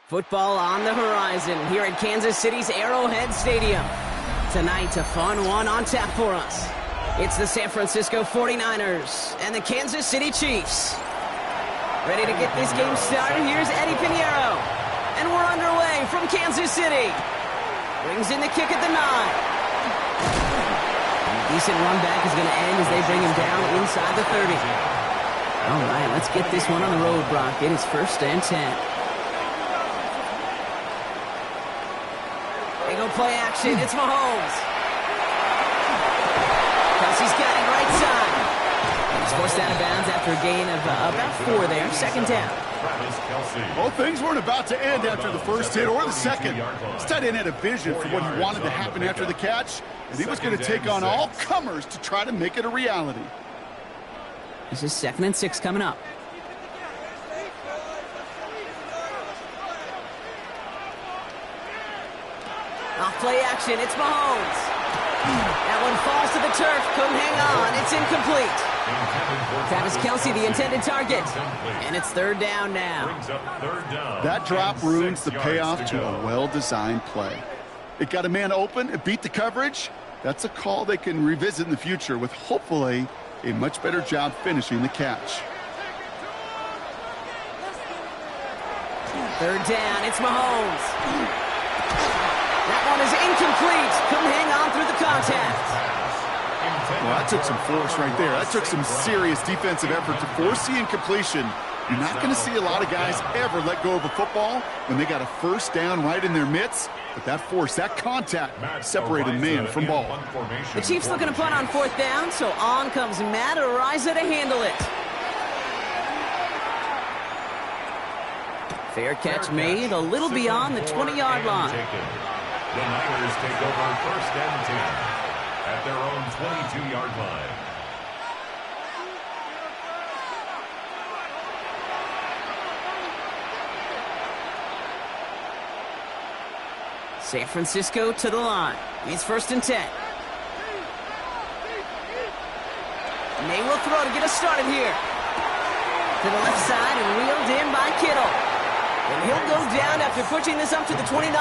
Football on the horizon here at Kansas City's Arrowhead Stadium. Tonight, a fun one on tap for us. It's the San Francisco 49ers and the Kansas City Chiefs. Ready to get this game started, here's Eddie Pinheiro. And we're underway from Kansas City. Brings in the kick at the 9. Decent run back is going to end as they bring him down inside the 30. All right, let's get this one on the road, Brock. It is 1st and 10. They go play action. It's Mahomes. Kelsey's got it right side. He's forced out of bounds after a gain of about 4 there. 2nd down. Well, things weren't about to end after the first hit or the second. This tight end had a vision for what he wanted to happen after the catch, and he was going to take on all comers to try to make it a reality. This is 2nd and 6 coming up. Off play action, it's Mahomes. That one falls to the turf, couldn't hang on, it's incomplete. Travis Kelce, the intended target. And it's 3rd down now. That drop ruins the payoff to a well-designed play. It got a man open, it beat the coverage. That's a call they can revisit in the future with hopefully a much better job finishing the catch. 3rd down, it's Mahomes. That one is incomplete. Couldn't hang on through the contact. Well, that took some force right there. That took some serious defensive effort to force the incompletion. You're not going to see a lot of guys ever let go of a football when they got a 1st down right in their midst. But that force, that contact, separated man from ball. The Chiefs looking to punt on 4th down, so on comes Matt Araiza to handle it. Fair catch made, a little beyond the 20-yard line. The Niners take over 1st and 10 at their own 22-yard line. San Francisco to the line. It's 1st and 10. May will throw to get us started here. To the left side and reeled in by Kittle. And he'll go down after pushing this up to the 29.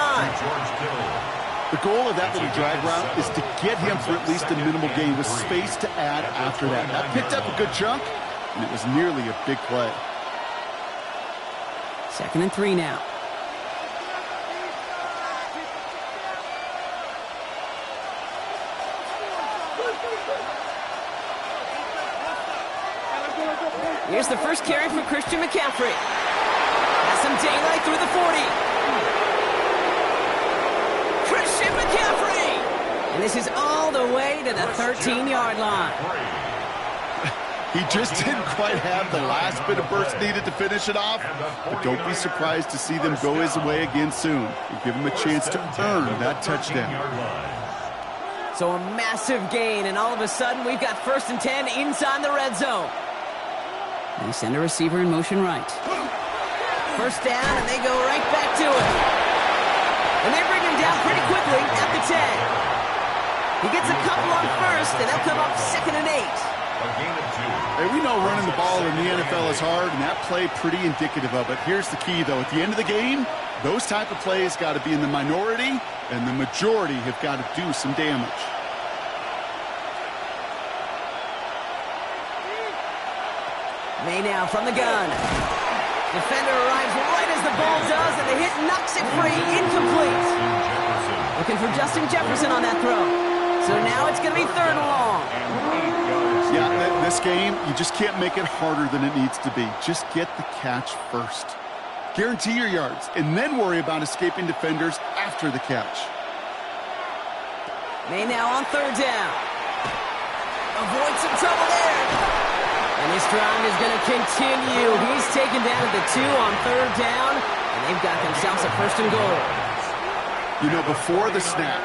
The goal of that little drag route is to get him for at least a minimal gain with space to add after that. That picked up a good chunk, and it was nearly a big play. 2nd and 3 now. Here's the first carry for Christian McCaffrey. Has some daylight through the 40. Christian McCaffrey! And this is all the way to the 13-yard line. He just didn't quite have the last bit of burst needed to finish it off, but don't be surprised to see them go his way again soon. We'll give him a chance to earn that touchdown. So a massive gain, and all of a sudden we've got 1st and 10 inside the red zone. They send a receiver in motion right. First down, and they go right back to it. And they bring him down pretty quickly at the 10. He gets a couple on first, and they'll come up 2nd and 8. A gain of 2. Hey, we know running the ball in the NFL is hard, and that play pretty indicative of it. Here's the key, though. At the end of the game, those type of plays got to be in the minority, and the majority have got to do some damage. May now from the gun. Defender arrives right as the ball does, and the hit knocks it free. Incomplete. Looking for Justin Jefferson on that throw. So now it's going to be 3rd and long. Yeah, this game, you just can't make it harder than it needs to be. Just get the catch first. Guarantee your yards, and then worry about escaping defenders after the catch. May now on 3rd down. Avoid some trouble there. And this drive is going to continue. He's taken down at the 2 on 3rd down, and they've got themselves a 1st and goal. You know, before the snap,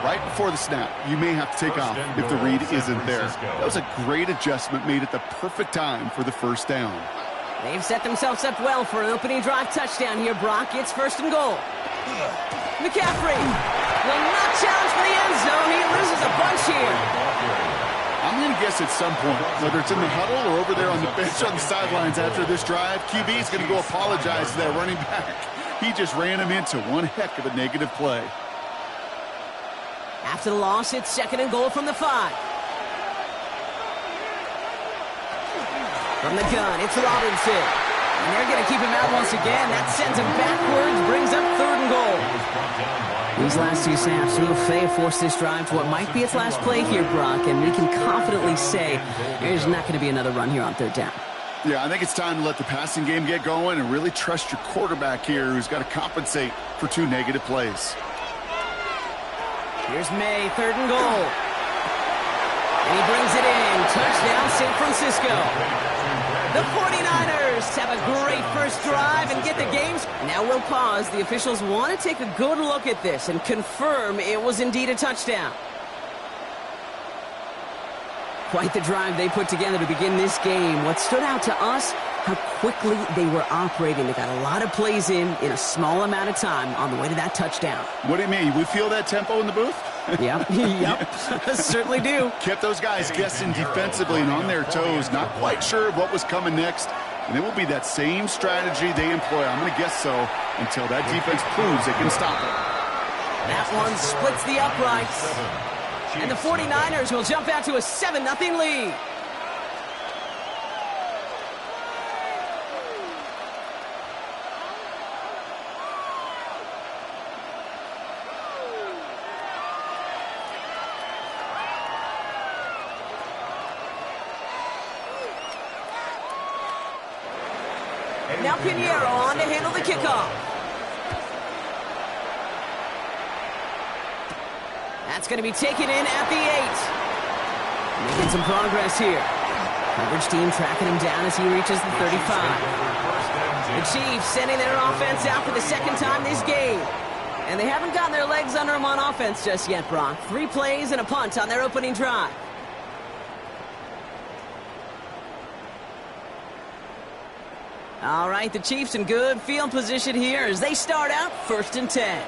right before the snap, you may have to take off if the read isn't there. That was a great adjustment made at the perfect time for the 1st down. They've set themselves up well for an opening drive touchdown here, Brock. It's 1st and goal. McCaffrey will not challenge for the end zone. He loses a bunch here. I'm going to guess at some point, whether it's in the huddle or over there on the bench on the sidelines after this drive, QB is going to go apologize to that running back. He just ran him into one heck of a negative play. After the loss, it's 2nd and goal from the 5. From the gun, it's Robinson. And they're going to keep him out once again. That sends him backwards, brings up 3rd and goal. These last 2 snaps will force this drive to what might be its last play here, Brock, and we can confidently say there's not going to be another run here on 3rd down. Yeah, I think it's time to let the passing game get going and really trust your quarterback here, who's got to compensate for 2 negative plays. Here's May, 3rd and goal. And he brings it in. Touchdown, San Francisco. The 49ers have a great first drive and get the games. Now we'll pause. The officials want to take a good look at this and confirm it was indeed a touchdown. Quite the drive they put together to begin this game. What stood out to us, how quickly they were operating. They got a lot of plays in a small amount of time on the way to that touchdown. What do you mean? We feel that tempo in the booth? Yep, certainly do. Kept those guys guessing defensively and on their toes, not quite sure of what was coming next. And it will be that same strategy they employ, I'm going to guess so, until that defense proves they can stop it. That one splits the uprights. And the 49ers will jump out to a 7-0 lead. Now Pinheiro on to handle the kickoff. That's going to be taken in at the 8. Making some progress here. Coverage team tracking him down as he reaches the 35. The Chiefs sending their offense out for the 2nd time this game. And they haven't gotten their legs under them on offense just yet, Brock. 3 plays and a punt on their opening drive. All right, the Chiefs in good field position here as they start out 1st and 10.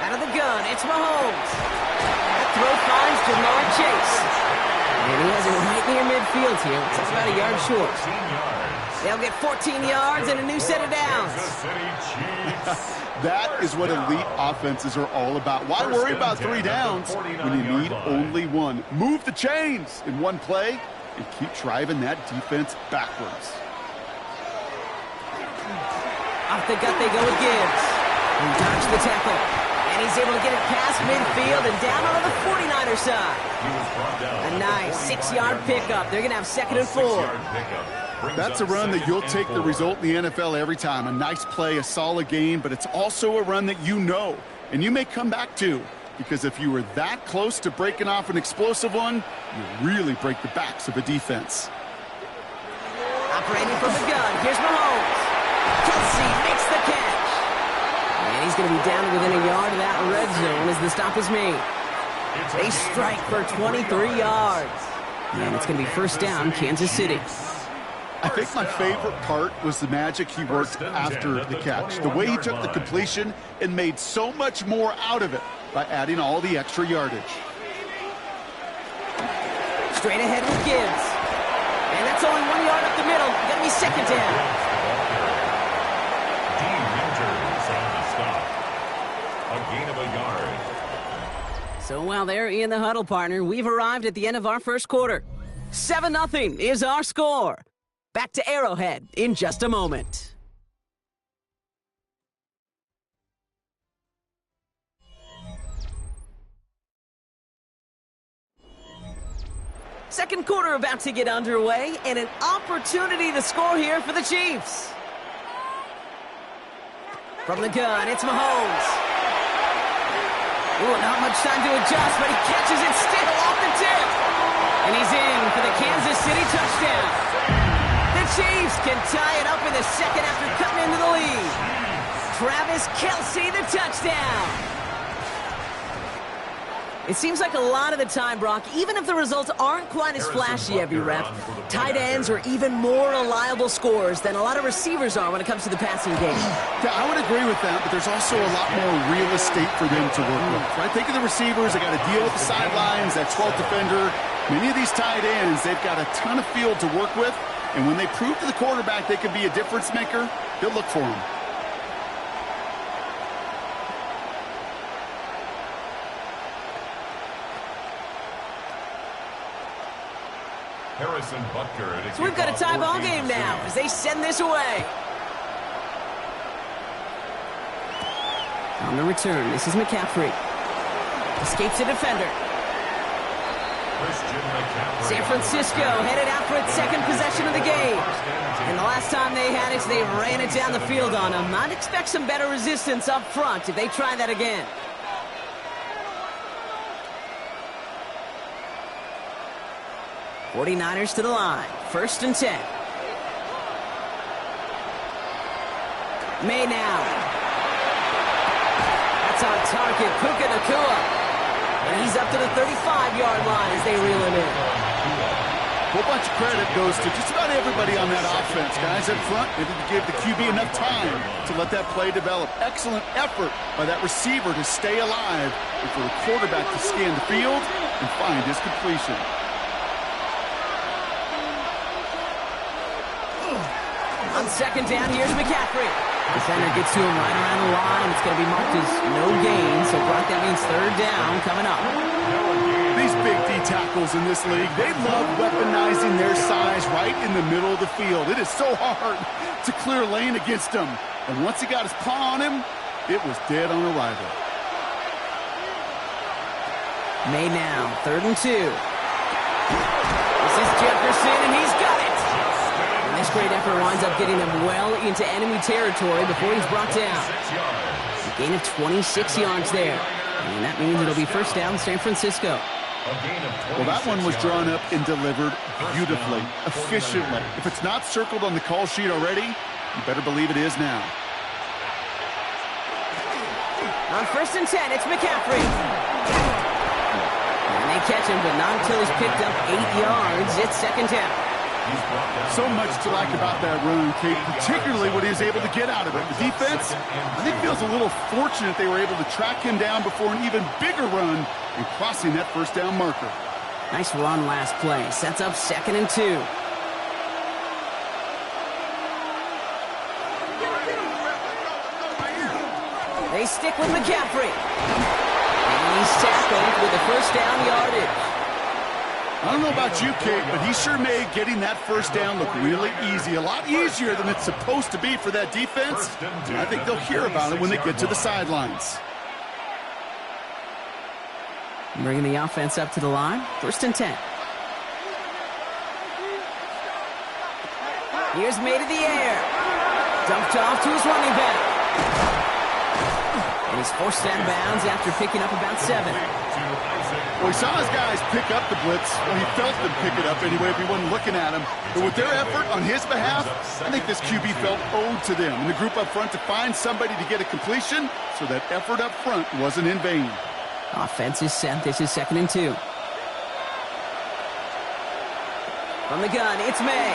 Out of the gun, it's Mahomes. That throw finds Jamar Chase. And he has it right near midfield here. It's about a yard short. They'll get 14 yards and a new set of downs. That is what elite offenses are all about. Why worry about 3 downs when you need only 1? Move the chains in one play and keep driving that defense backwards. Off the gut they go with Gibbs. He dodged the tackle. And he's able to get it past midfield and down on the 49er side. A nice 6-yard pickup. They're going to have 2nd and 4. That's a run that you'll take the result in the NFL every time. A nice play, a solid game, but it's also a run that you know and you may come back to. Because if you were that close to breaking off an explosive one, you really break the backs of a defense. Operating from the gun, here's Mahomes. Kelsey makes the catch. And he's going to be down within a yard of that red zone as the stop is made. They strike for 23 yards. And it's going to be first down, Kansas City. I think my favorite part was the magic he worked after the catch. The way he took the completion and made so much more out of it by adding all the extra yardage. Straight ahead with Gibbs. And that's only 1 yard up the middle. Going to be second down. Dean Winters on the stop. A gain of a yard. So while they're in the huddle, partner, we've arrived at the end of our first quarter. 7-0 is our score. Back to Arrowhead in just a moment. Second quarter about to get underway, and an opportunity to score here for the Chiefs. From the gun, it's Mahomes. Ooh, not much time to adjust, but he catches it still off the tip. And he's in for the Kansas City touchdown. The Chiefs can tie it up in the second after cutting into the lead. Travis Kelce, the touchdown. It seems like a lot of the time, Brock, even if the results aren't quite as flashy every rep, tight ends are even more reliable scorers than a lot of receivers are when it comes to the passing game. Yeah, I would agree with that, but there's also a lot more real estate for them to work with. Right? Think of the receivers. They got to deal with the sidelines, that 12th defender. Many of these tight ends, they've got a ton of field to work with, and when they prove to the quarterback they can be a difference maker, they'll look for him. Harrison Butker. So we've got a tie ball game now as they send this away. On the return, this is McCaffrey. Escapes the defender. San Francisco headed out for its second possession of the game. And the last time they had it, they ran it down the field on them. I'd expect some better resistance up front if they try that again. '49ers to the line. First and 10. May now. That's on target. Puka Nacua. And he's up to the 35-yard line as they reel him in. A whole bunch of credit goes to just about everybody on that offense. Guys up front, they didn't give the QB enough time to let that play develop. Excellent effort by that receiver to stay alive and for the quarterback to scan the field and find his completion. On second down, here's McCaffrey. Defender gets to him right around the line. It's going to be marked as no gain, so Brock, that means third down coming up. These big D tackles in this league, they love weaponizing their size right in the middle of the field. It is so hard to clear lane against him. And once he got his paw on him, it was dead on arrival. May now, third and 2. This is Jefferson, and he's got it. This great effort winds up getting him well into enemy territory before he's brought down. A gain of 26 yards there. And that means it'll be first down, San Francisco. Well, that one was drawn up and delivered beautifully, efficiently. If it's not circled on the call sheet already, you better believe it is now. On first and 10, it's McCaffrey. And they catch him, but not until he's picked up 8 yards. It's second down. So much to like about that run, Kate, particularly what he was able to get out of it. The defense, I think, feels a little fortunate they were able to track him down before an even bigger run and crossing that first down marker. Nice run last play. Sets up second and 2. They stick with McCaffrey. And he's tackled with the first down yardage. I don't know about you, Kate, but he sure made getting that first down look really easy. A lot easier than it's supposed to be for that defense. And I think they'll hear about it when they get to the sidelines. Bringing the offense up to the line. First and 10. Here's May to the air. Dumped off to his running back. And he's forced out of bounds after picking up about 7. Well, he saw his guys pick up the blitz. Well, he felt them pick it up anyway if he wasn't looking at him. But with their effort on his behalf, I think this QB felt owed to them and the group up front to find somebody to get a completion, so that effort up front wasn't in vain. Offense is set. This is second and 2. From the gun, it's May.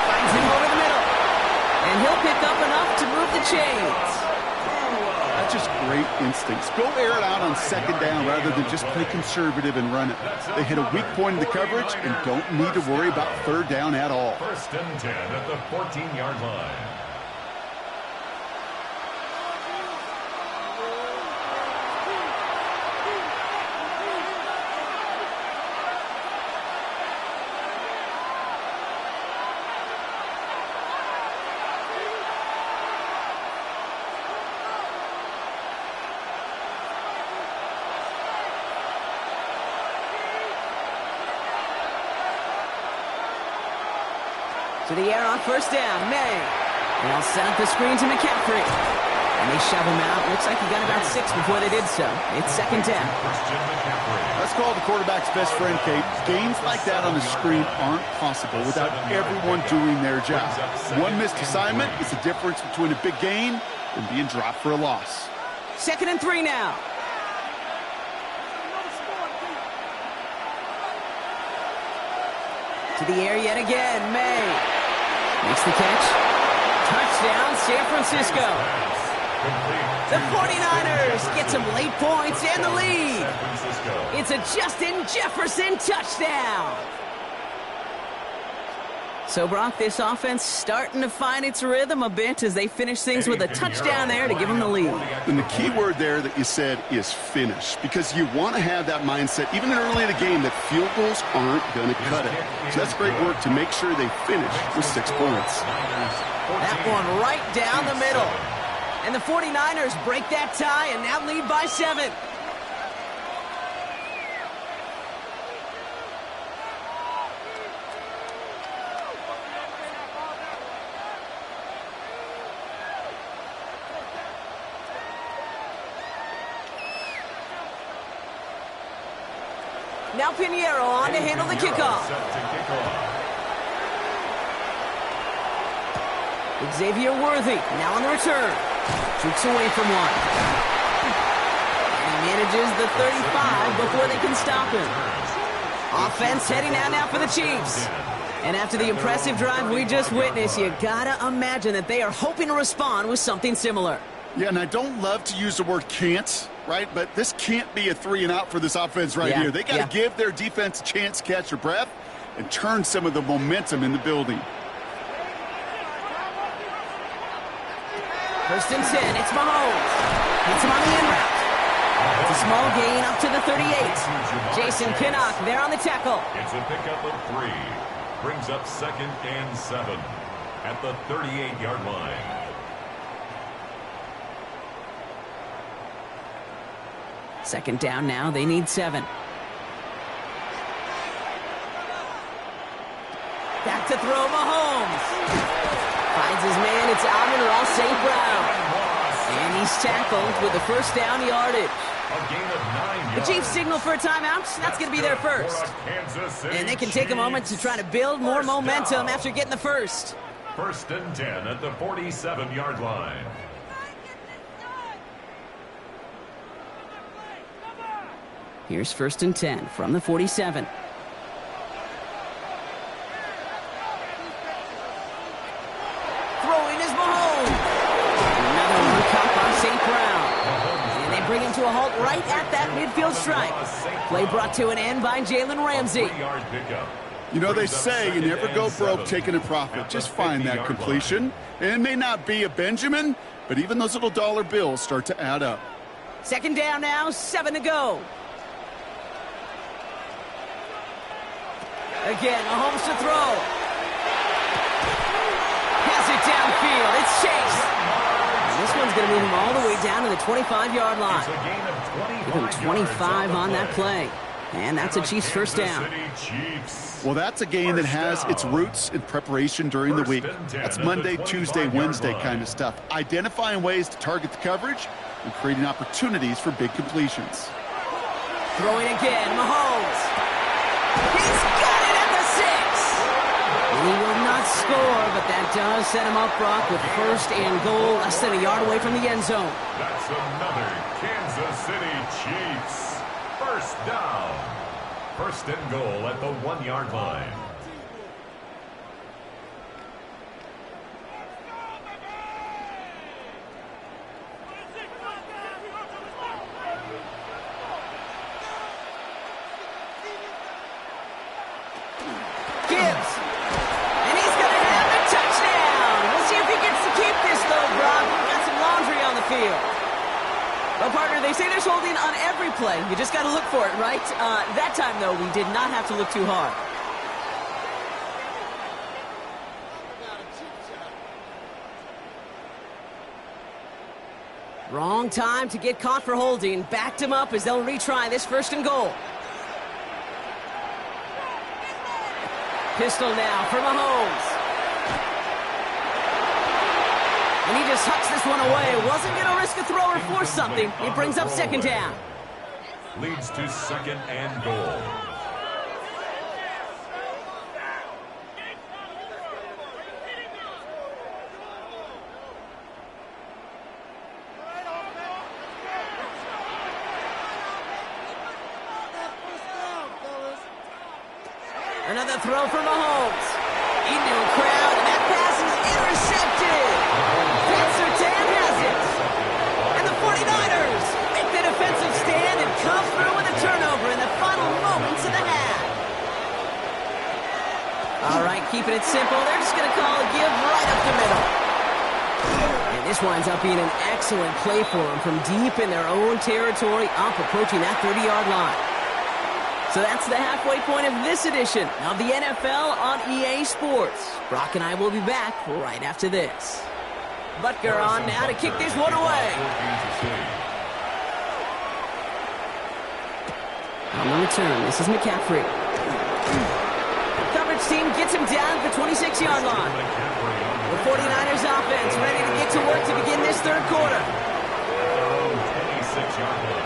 Finds him over the middle. And he'll pick up enough to move the chains. That's just great instincts. Go air it out on second down rather than just play conservative and run it. They hit a weak point in the coverage and don't need to worry about third down at all. First and 10 at the 14-yard line. To the air on first down, May. They'll set up the screen to McCaffrey. And they shove him out. Looks like he got about 6 before they did so. It's second down. That's called the quarterback's best friend, Kate. Gains like that on the screen aren't possible without everyone doing their job. One missed assignment is the difference between a big gain and being dropped for a loss. 2nd and 3 now. To the air yet again, May. Makes the catch. Touchdown, San Francisco. The 49ers get some late points and the lead. It's a Justin Jefferson touchdown. So, Brock, this offense starting to find its rhythm a bit as they finish things with a touchdown there to give them the lead. And the key word there that you said is finish, because you want to have that mindset, even early in the game, that field goals aren't going to cut it. So that's great work to make sure they finish with 6 points. That one right down the middle. And the 49ers break that tie and now lead by 7. Now Pinheiro on to handle the kickoff. Xavier Worthy now on the return. Jukes away from one. And he manages the 35 before they can stop him. Offense heading out now for the Chiefs. And after the impressive drive we just witnessed, you gotta imagine that they are hoping to respond with something similar. Yeah, and I don't love to use the word can't, right? But this can't be a 3-and-out for this offense right here. They got to give their defense a chance to catch their breath and turn some of the momentum in the building. First and 10, it's Mahomes. Hits him on the in route. It's a small gain up to the 38. Jason Pinnock there on the tackle. It's a pickup of 3. Brings up 2nd and 7 at the 38-yard line. Second down now, they need 7. Back to throw, Mahomes. Finds his man, it's Amon-Ra St. Brown. And he's tackled with the first down yardage. A gain of 9 yards. The Chiefs signal for a timeout. That's going to be their first. And they can take a moment to try to build more momentum after getting the first. First and 10 at the 47-yard line. Here's first and 10 from the 47. Throwing is Mahomes. Another one caught by St. Brown. And they bring him to a halt right at that midfield stripe. Play brought to an end by Jalen Ramsey. You know, they say you never go broke taking a profit. Just find that completion. And it may not be a Benjamin, but even those little dollar bills start to add up. Second down now, 7 to go. Again, Mahomes to throw. Has it downfield. It's Chase. And this one's going to move him all the way down to the 25-yard line. Give him 25 on that play. And that's a Chiefs first down. Well, that's a game that has its roots in preparation during the week. That's Monday, Tuesday, Wednesday kind of stuff. Identifying ways to target the coverage and creating opportunities for big completions. Throwing again, Mahomes. He's got it at the 6. He will not score, but that does set him up, Brock, with first and goal, less than a yard away from the end zone. That's another Kansas City Chiefs first down. First and goal at the 1-yard line. Gibbs. And he's going to have a touchdown. We'll see if he gets to keep this, though, Brock. We've got some laundry on the field. Well, partner, they say there's holding on every play. You just got to look for it, right? That time, though, we did not have to look too hard. Wrong time to get caught for holding. Backed him up as they'll retry this first and goal. Pistol now for Mahomes. And he just hucks this one away. Wasn't going to risk a throw or force something. It brings up second down. Leads to second and goal. Another throw for Mahomes. Into a crowd, and that pass is intercepted. Pat Surtain has it. And the 49ers make the defensive stand and come through with a turnover in the final moments of the half. All right, keeping it simple. They're just going to call a give right up the middle. And this winds up being an excellent play for them from deep in their own territory, up approaching that 30-yard line. So that's the halfway point of this edition of the NFL on EA Sports. Brock and I will be back right after this. Butker on now to kick this one away. On the return, this is McCaffrey. Coverage team gets him down at the 26-yard line. The 49ers offense ready to get to work to begin this third quarter. 26-yard line.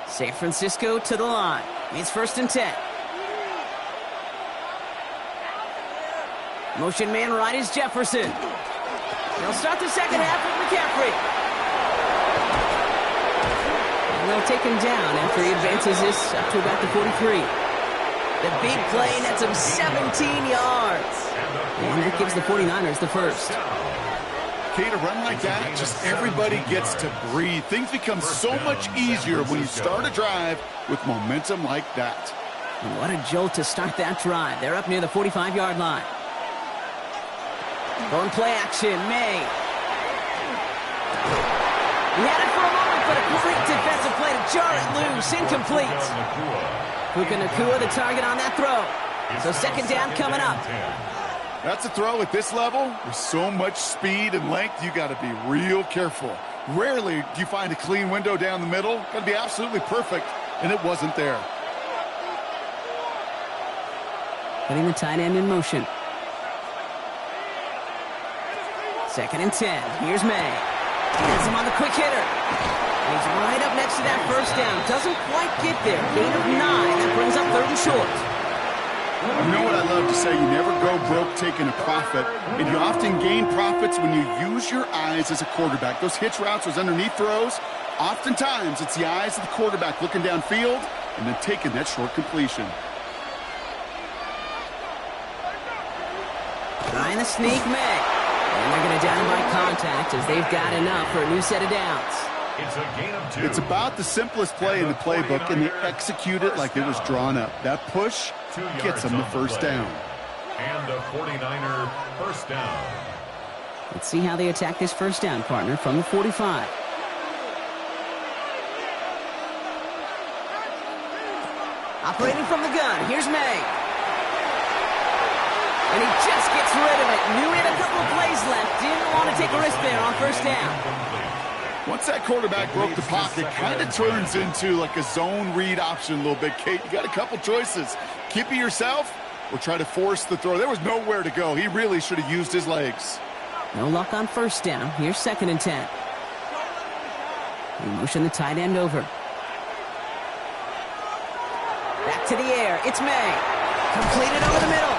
San Francisco to the line. It's first and 10. Motion man right is Jefferson. They'll start the second half with McCaffrey. And they'll take him down after he advances this up to about the 43. The big play nets him 17 yards. And that gives the 49ers the first. Kate, a run like that, just everybody gets to breathe. Things become so much easier when you start a drive with momentum like that. And what a jolt to start that drive. They're up near the 45-yard line. Going play action, May. He had it for a moment, but a great defensive play to jar it loose. Incomplete. Puka Nacua the target on that throw. So second down coming up. That's a throw at this level. With so much speed and length, you got to be real careful. Rarely do you find a clean window down the middle. Got to be absolutely perfect, and it wasn't there. Putting the tight end in motion. Second and 10. Here's May. He has him on the quick hitter. He's right up next to that first down. Doesn't quite get there. Gain of 9. That brings up third and short. You know what I love to say? You never go broke taking a profit, and you often gain profits when you use your eyes as a quarterback. Those hitch routes, those underneath throws, oftentimes it's the eyes of the quarterback looking downfield and then taking that short completion. Trying to sneak May. And they're going to down by contact as they've got enough for a new set of downs. It's a gain of 2. It's about the simplest play in the playbook, and they execute it like it was drawn up. That push gets them the first down. And a 49er first down. Let's see how they attack this first down, partner, from the 45. Operating from the gun, here's May. And he just gets rid of it. Knew he had a couple of plays left. Didn't want to take a risk there on first down. Once that quarterback broke the pocket, kind of turns into like a zone read option a little bit, Kate. You got a couple choices. Keep it yourself or try to force the throw. There was nowhere to go. He really should have used his legs. No luck on first down. Here's second and 10. We motion the tight end over. Back to the air. It's May. Completed over the middle.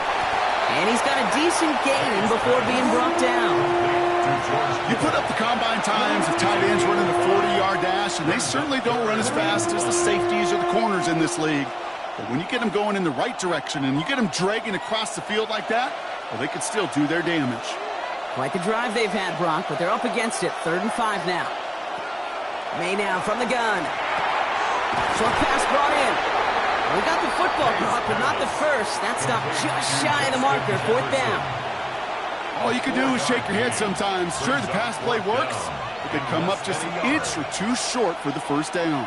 And he's got a decent gain before being brought down. You put up the combine times of tight ends running a 40-yard dash, and they certainly don't run as fast as the safeties or the corners in this league. But when you get them going in the right direction and you get them dragging across the field like that, well, they can still do their damage. Quite the drive they've had, Brock, but they're up against it. 3rd and 5 now. May now from the gun. Short pass brought in. We got the football, Brock, but not the first. That stopped just shy of the marker. 4th down. All you can do is shake your head sometimes. Sure, the pass play works, but they come up just an inch or two short for the 1st down.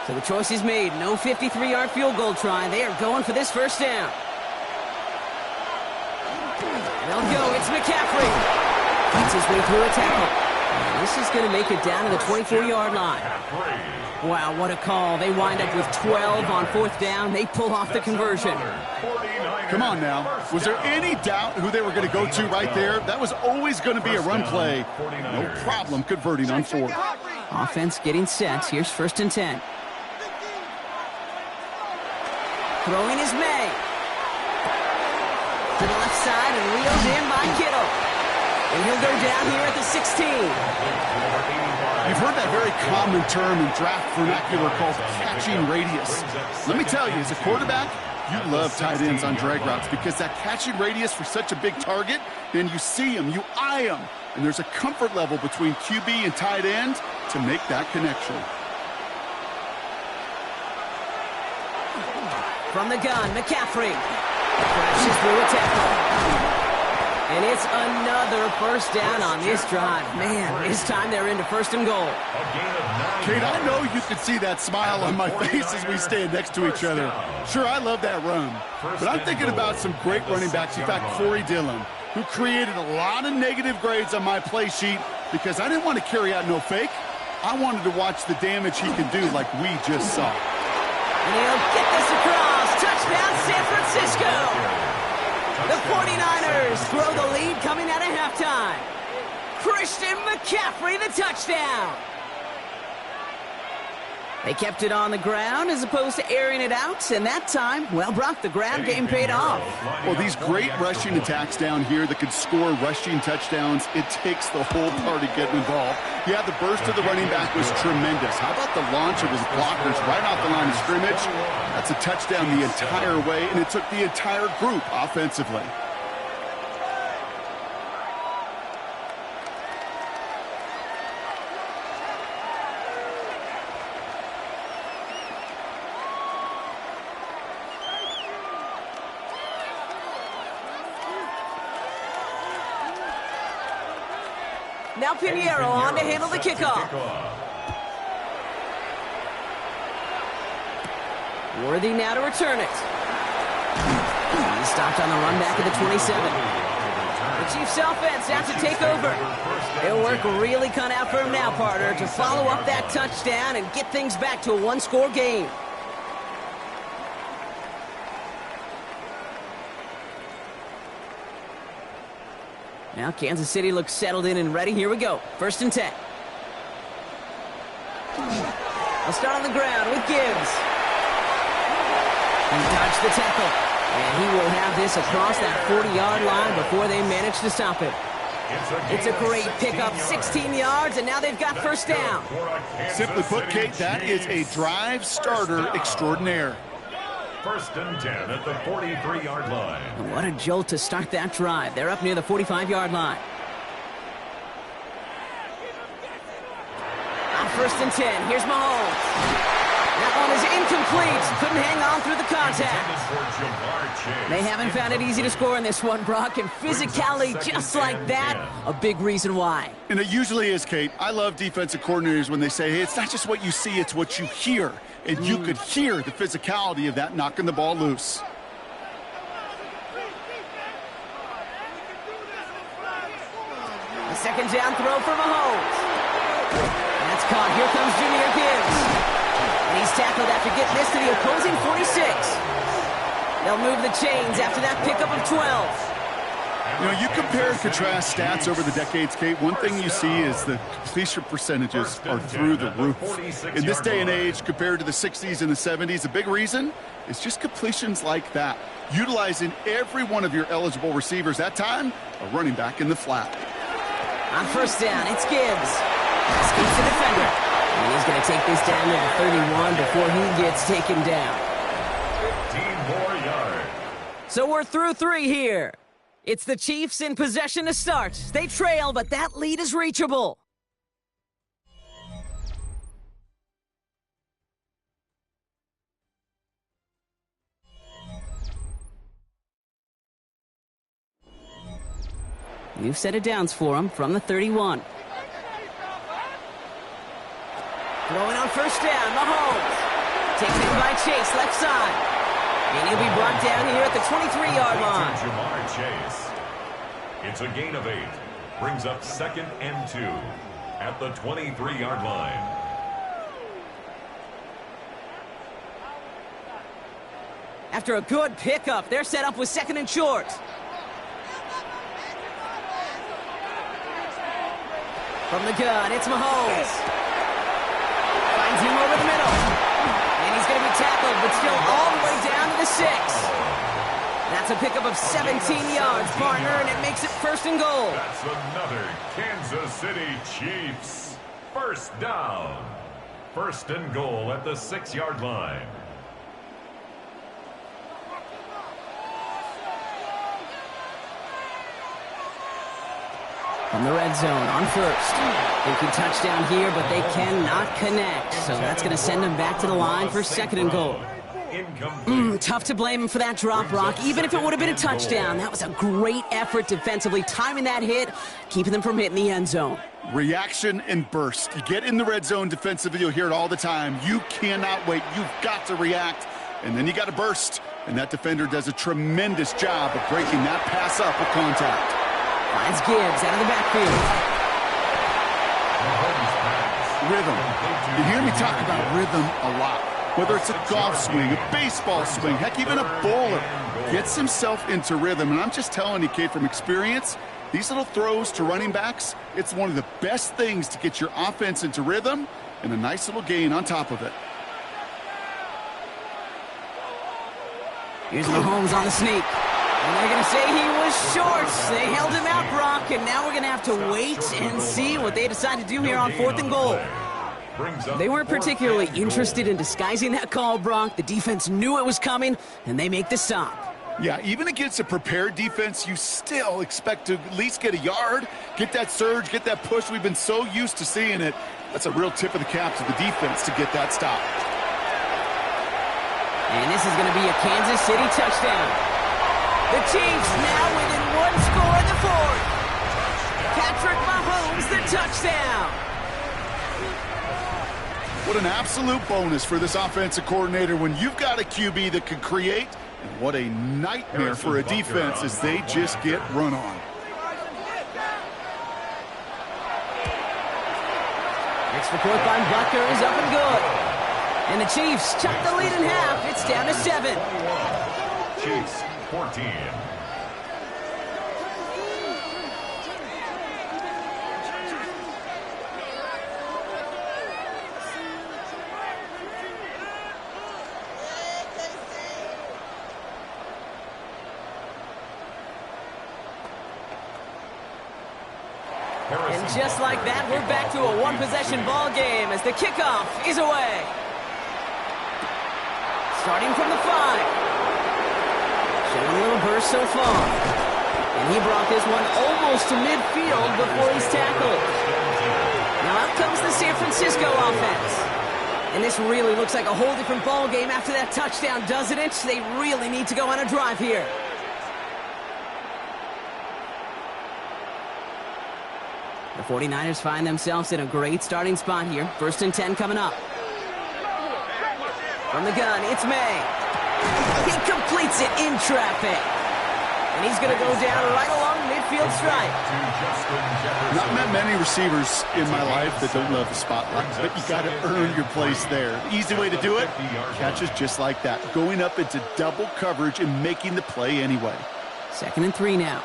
So the choice is made. No 53-yard field goal try. They are going for this 1st down. They'll go. It's McCaffrey. Fights his way through a tackle. And this is going to make it down to the 24-yard line. Wow, what a call. They wind up with 12 on 4th down. They pull off the conversion. Come on now. Was there any doubt who they were going to go to right there? That was always going to be a run play. No problem converting on 4th. Offense getting set. Here's 1st and 10. Throwing is May. To the left side and reeled in by Kittle. And he'll go down here at the 16. You've heard that very common term in draft vernacular called catching radius. Let me tell you, as a quarterback, you love tight ends on drag routes because that catching radius for such a big target, then you see him, you eye him, and there's a comfort level between QB and tight end to make that connection. From the gun, McCaffrey crashes through a tackle. And it's another 1st down on this drive. Man, this time they're into 1st and goal. Kate, I know you can see that smile on my face as we stand next to each other. Sure, I love that run. But I'm thinking about some great running backs. In fact, Corey Dillon, who created a lot of negative grades on my play sheet because I didn't want to carry out no fake. I wanted to watch the damage he can do like we just saw. And he'll get this across. Touchdown, San Francisco. The 49ers throw the lead coming out of halftime. Christian McCaffrey, the touchdown. They kept it on the ground as opposed to airing it out, and that time, well, Brock, the ground game paid off. Well, these great rushing attacks down here that could score rushing touchdowns, it takes the whole party getting involved. Yeah, the burst of the running back was tremendous. How about the launch of his blockers right off the line of scrimmage? That's a touchdown the entire way, and it took the entire group offensively. Now Pinheiro on to handle the kickoff. Worthy now to return it. He stopped on the run back at the 27. The Chiefs offense out to take over. Their work really cut out for him now, partner, to follow up that touchdown and get things back to a one-score game. Now Kansas City looks settled in and ready. Here we go. 1st and 10. They'll start on the ground with Gibbs. He dodged the tackle. And he will have this across that 40-yard line before they manage to stop it. It's a great pickup, 16 yards, and now they've got 1st down. Simply put, Kate, that is a drive starter extraordinaire. 1st and 10 at the 43-yard line. And what a jolt to start that drive. They're up near the 45-yard line. On 1st and 10, here's Mahomes. That one is incomplete. Couldn't hang on through the contact. They haven't found it easy to score in this one, Brock, and physicality just like that, a big reason why. And it usually is, Kate. I love defensive coordinators when they say, hey, it's not just what you see, it's what you hear. And you could hear the physicality of that knocking the ball loose. The 2nd down throw for Mahomes. That's caught. Here comes Jahmyr Gibbs. And he's tackled after getting this to the opposing 46. They'll move the chains after that pickup of 12. You know, you compare and contrast stats over the decades, Kate. One thing you see is the completion percentages are through the roof. In this day and age, compared to the 60s and the 70s, a big reason is just completions like that. Utilizing every one of your eligible receivers. That time, a running back in the flat. On first down, it's Gibbs. Escapes the defender. And he's going to take this down to the 31 before he gets taken down. 15 more yards. So we're through 3 here. It's the Chiefs in possession to start. They trail, but that lead is reachable. New set of downs for him from the 31. Throwing on first down, Mahomes. Taken in by Chase, left side. And he'll be brought down here at the 23-yard line. Jamar Chase. It's a gain of 8. Brings up 2nd and 2 at the 23-yard line. After a good pickup, they're set up with 2nd and short. From the gun, it's Mahomes. Finds him over the middle. And he's going to be tackled, but still all the way down to the 6. That's a pickup of 17 yards, partner, and it makes it 1st and goal. That's another Kansas City Chiefs. First down. 1st and goal at the 6-yard line. From the red zone on first. They can touchdown here, but they cannot connect. So that's going to send them back to the line for 2nd and goal. Tough to blame him for that drop, Brock. Even if it would have been a touchdown, that was a great effort defensively, timing that hit, keeping them from hitting the end zone. Reaction and burst. You get in the red zone defensively, you'll hear it all the time. You cannot wait. You've got to react, and then you got to burst. And that defender does a tremendous job of breaking that pass up with contact. Finds Gibbs out of the backfield. Rhythm. You hear me talk about rhythm a lot. Whether it's a golf swing, a baseball swing, heck, even a bowler gets himself into rhythm. And I'm just telling you, Kate, from experience, these little throws to running backs, it's one of the best things to get your offense into rhythm and a nice little gain on top of it. Here's Mahomes on the sneak. And they're going to say he was short. They held him out, Brock, and now we're going to have to wait and see what they decide to do here on 4th and goal. They weren't particularly interested in disguising that call, Brock. The defense knew it was coming, and they make the stop. Yeah, even against a prepared defense, you still expect to at least get a yard, get that surge, get that push. We've been so used to seeing it. That's a real tip of the cap to the defense to get that stop. And this is going to be a Kansas City touchdown. The Chiefs now within 1 score in the 4th. Patrick Mahomes, the touchdown. What an absolute bonus for this offensive coordinator when you've got a QB that can create, and what a nightmare for a defense as they just get run on. Next for Courtline Butker is up and good. And the Chiefs chuck the lead in half. It's down to 7. Chiefs 14. And just like that, we're back to a one-possession ball game as the kickoff is away. Starting from the 5. Showing a little burst so far. And he brought this one almost to midfield before he's tackled. Now out comes the San Francisco offense. And this really looks like a whole different ball game after that touchdown, doesn't it? They really need to go on a drive here. The 49ers find themselves in a great starting spot here. 1st and 10 coming up. From the gun, it's May. He completes it in traffic. And he's going to go down right along midfield stripe. Not met many receivers in my life that don't love the spotlight, but you got to earn your place there. The easy way to do it, catches just like that, going up into double coverage and making the play anyway. 2nd and 3 now.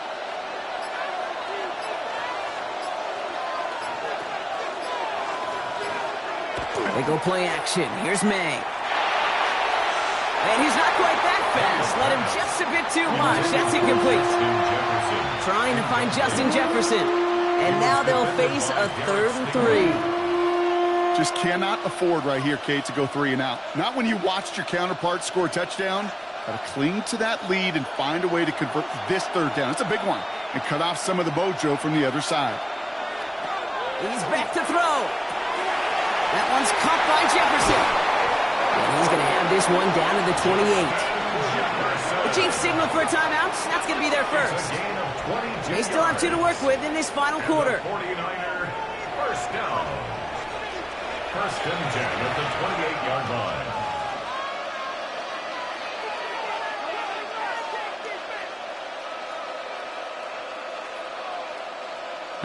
They go play action. Here's May. And he's not quite that fast. Let him just a bit too much. That's incomplete. Trying to find Justin Jefferson. And now they'll face a 3rd and 3. Just cannot afford right here, Kate, to go 3 and out. Not when you watched your counterpart score a touchdown. Got to cling to that lead and find a way to convert this 3rd down. It's a big one. And cut off some of the mojo from the other side. He's back to throw. That one's caught by Jefferson. And he's going to have this one down to the 28. The Chiefs signal for a timeout. That's going to be their first. They still have 2 to work with in this final quarter. 49er, first down. 1st and 10 at the 28-yard line.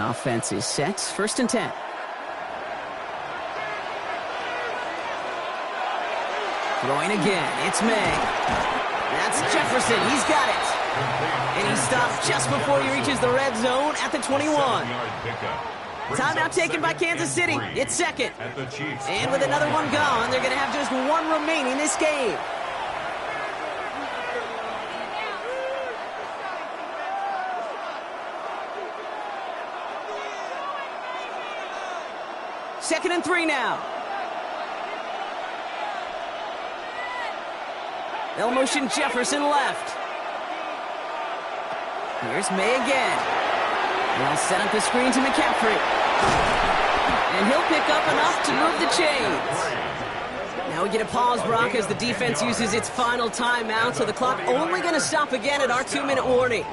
Offense is set. 1st and 10. Throwing again. It's May. That's Jefferson. He's got it. And he stops just before he reaches the red zone at the 21. Timeout taken by Kansas City. It's 2nd. And with another one gone, they're going to have just 1 remaining this game. Second and 3 now. They'll motion Jefferson left. Here's May again. They'll set up the screen to McCaffrey. And he'll pick up enough to move the chains. Now we get a pause, Brock, as the defense uses its final timeout, so the clock only going to stop again at our 2-minute warning.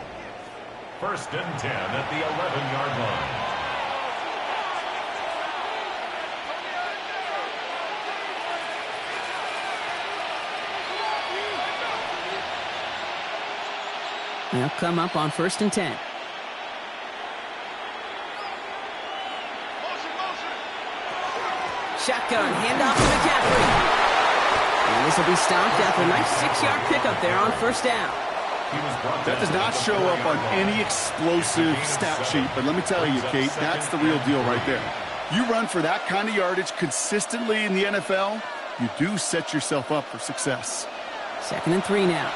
1st and 10 at the 11-yard line. They'll come up on 1st and 10. Shotgun, handoff to McCaffrey. And this will be stopped after a nice 6-yard pickup there on 1st down. That does not show up on any explosive stat sheet, but let me tell you, Kate, that's the real deal right there. You run for that kind of yardage consistently in the NFL, you do set yourself up for success. 2nd and 3 now.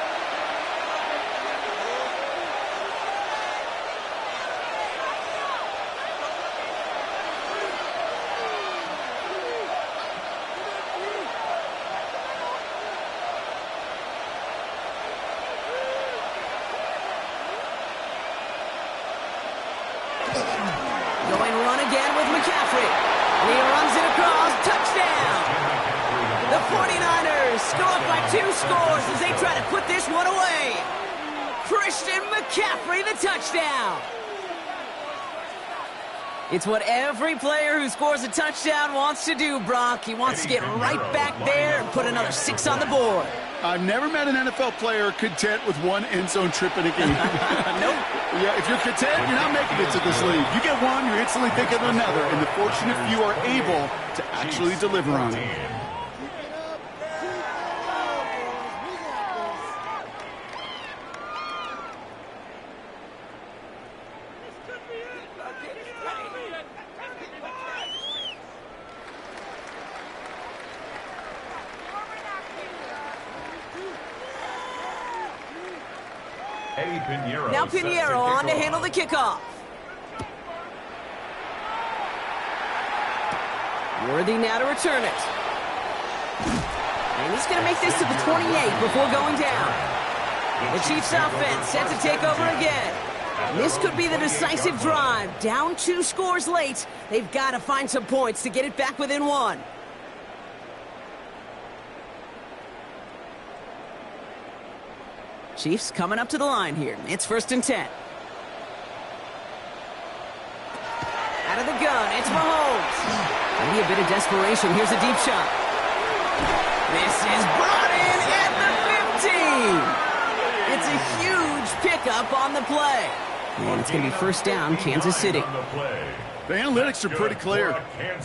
It's what every player who scores a touchdown wants to do, Brock. He wants to get right back there and put another 6 on the board. I've never met an NFL player content with 1 end zone trip in a game. Nope. Yeah, if you're content, you're not making it to this league. You get one, you're instantly thinking of another, and the fortunate few are able to actually deliver on it. Now Pinheiro on to handle the kickoff. Worthy now to return it. And he's going to make this to the 28 before going down. The Chiefs offense set to take over again. This could be the decisive drive. Down 2 scores late. They've got to find some points to get it back within 1. Chiefs coming up to the line here. It's 1st and 10. Out of the gun, it's Mahomes. Maybe a bit of desperation. Here's a deep shot. This is brought in at the 15. It's a huge pickup on the play. And it's going to be 1st down, Kansas City. The analytics are pretty clear.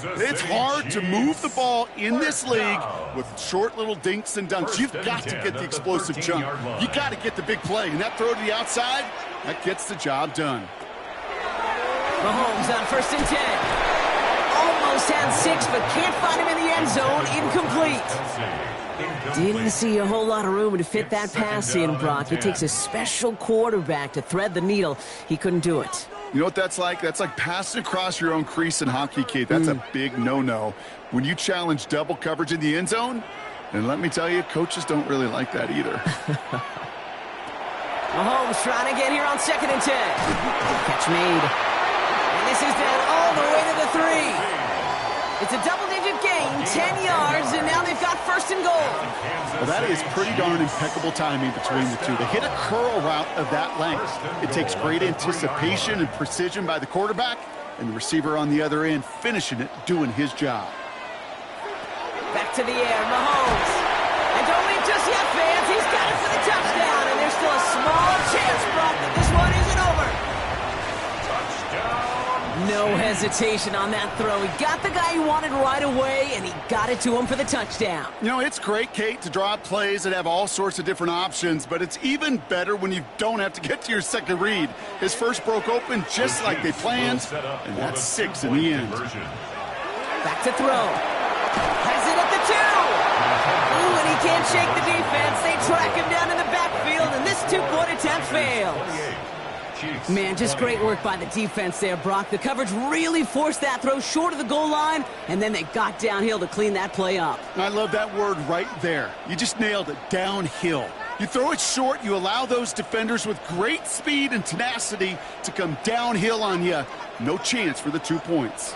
It's hard to move the ball in this league with short little dinks and dunks. You've got to get the explosive jump. You got to get the big play. And that throw to the outside, that gets the job done. Mahomes on 1st and 10. almost had 6, but can't find him in the end zone. Incomplete. Didn't see a whole lot of room to fit that pass in, Brock. It takes a special quarterback to thread the needle. He couldn't do it. You know what that's like? That's like passing across your own crease in hockey, Kate. That's a big no-no. When you challenge double coverage in the end zone, and let me tell you, coaches don't really like that either. Mahomes trying to get here on 2nd and 10. Catch made. And this is down all the way to the 3. It's a double-digit gain, 10 yards, and now they've got 1st and goal. Well, that is pretty darn impeccable timing between the two. They hit a curl route of that length. It takes great anticipation and precision by the quarterback, and the receiver on the other end finishing it, doing his job. Back to the air, Mahomes. And don't leave just yet, fans. He's got it for the touchdown, and there's still a small chance, Brock, that this one isn't over. No hesitation on that throw. He got the guy he wanted right away, and he got it to him for the touchdown. You know, it's great, Kate, to draw up plays that have all sorts of different options, but it's even better when you don't have to get to your second read. His first broke open just like they planned, and that's 6 in the end. Back to throw. Has it at the 2. Ooh, and he can't shake the defense. They track him down in the backfield, and this 2-point attempt fails. Man, just great work by the defense there, Brock. The coverage really forced that throw short of the goal line, and then they got downhill to clean that play up. I love that word right there. You just nailed it, downhill. You throw it short, you allow those defenders with great speed and tenacity to come downhill on you. No chance for the 2 points.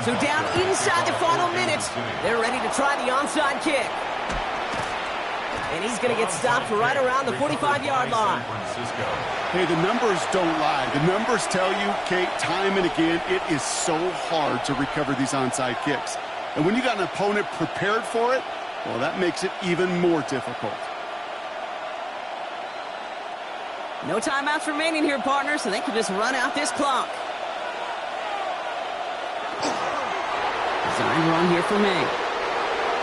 So down inside the final minutes, they're ready to try the onside kick. And he's going to get stopped right around the 45-yard line. Hey, the numbers don't lie. The numbers tell you, Kate, time and again, it is so hard to recover these onside kicks. And when you got an opponent prepared for it, well, that makes it even more difficult. No timeouts remaining here, partners, so they can just run out this clock. Design run here for me.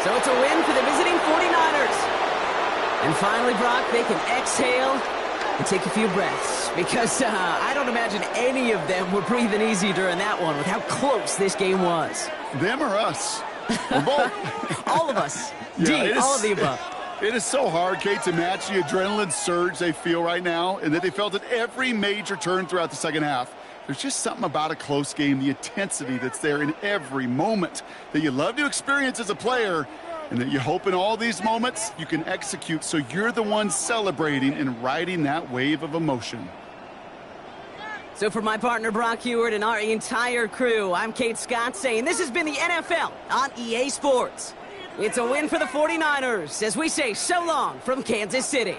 So it's a win for the visiting 49ers. And finally, Brock, they can exhale and take a few breaths, because I don't imagine any of them were breathing easy during that one with how close this game was. Them or us? Or both? All of us. Yeah, all of the above. It is so hard, Kate, to match the adrenaline surge they feel right now, and that they felt at every major turn throughout the second half. There's just something about a close game, the intensity that's there in every moment that you love to experience as a player, and that you hope in all these moments you can execute so you're the one celebrating and riding that wave of emotion. So for my partner Brock Huard and our entire crew, I'm Kate Scott saying this has been the NFL on EA Sports. It's a win for the 49ers as we say so long from Kansas City.